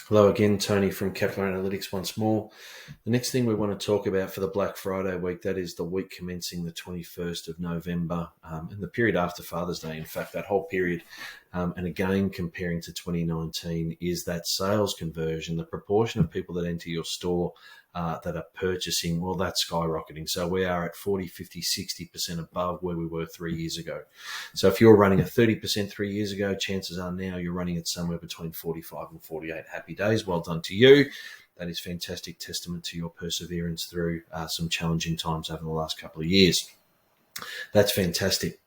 Hello again, Tony from Kepler Analytics once more. The next thing we want to talk about for the Black Friday week, that is the week commencing the 21st of November and the period after Father's Day. In fact, that whole period, and again comparing to 2019, is that sales conversion, the proportion of people that enter your store that are purchasing, well, that's skyrocketing. So we are at 40, 50, 60% above where we were 3 years ago. So if you're running at 30% 3 years ago, chances are now you're running at somewhere between 45 and 48. Happy days. Well done to you. That is fantastic testament to your perseverance through some challenging times over the last couple of years. That's fantastic.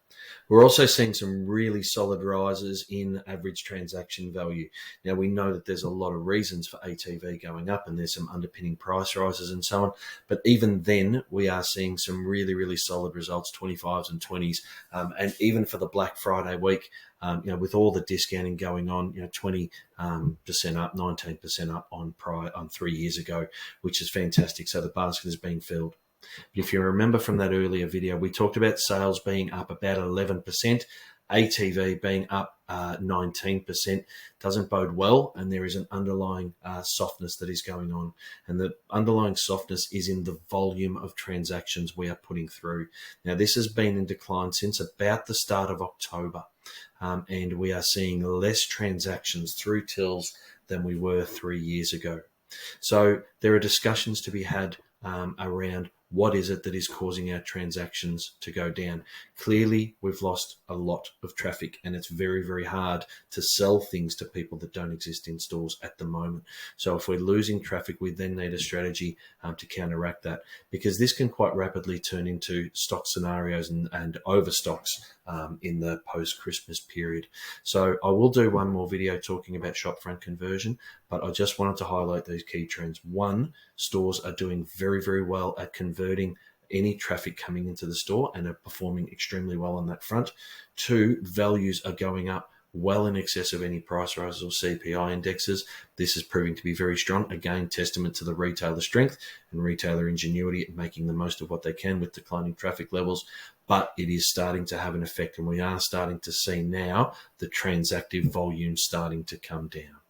We're also seeing some really solid rises in average transaction value. Now, we know that there's a lot of reasons for ATV going up and there's some underpinning price rises and so on. But even then, we are seeing some really, really solid results, 25s and 20s. And even for the Black Friday week, with all the discounting going on, 20% up, 19% up on 3 years ago, which is fantastic. So the basket is being filled. But if you remember from that earlier video, we talked about sales being up about 11%, ATV being up 19%. Doesn't bode well, and there is an underlying softness that is going on. And the underlying softness is in the volume of transactions we are putting through. Now, this has been in decline since about the start of October, and we are seeing less transactions through tills than we were 3 years ago. So there are discussions to be had around what is it that is causing our transactions to go down. Clearly, we've lost a lot of traffic, and it's very, very hard to sell things to people that don't exist in stores at the moment. So if we're losing traffic, we then need a strategy to counteract that, because this can quite rapidly turn into stock scenarios and overstocks in the post-Christmas period. So I will do one more video talking about shopfront conversion, but I just wanted to highlight these key trends. One, stores are doing very, very well at converting any traffic coming into the store and are performing extremely well on that front. Two, values are going up well in excess of any price rises or CPI indexes. This is proving to be very strong. Again, testament to the retailer strength and retailer ingenuity at making the most of what they can with declining traffic levels. But it is starting to have an effect, and we are starting to see now the transactive volume starting to come down.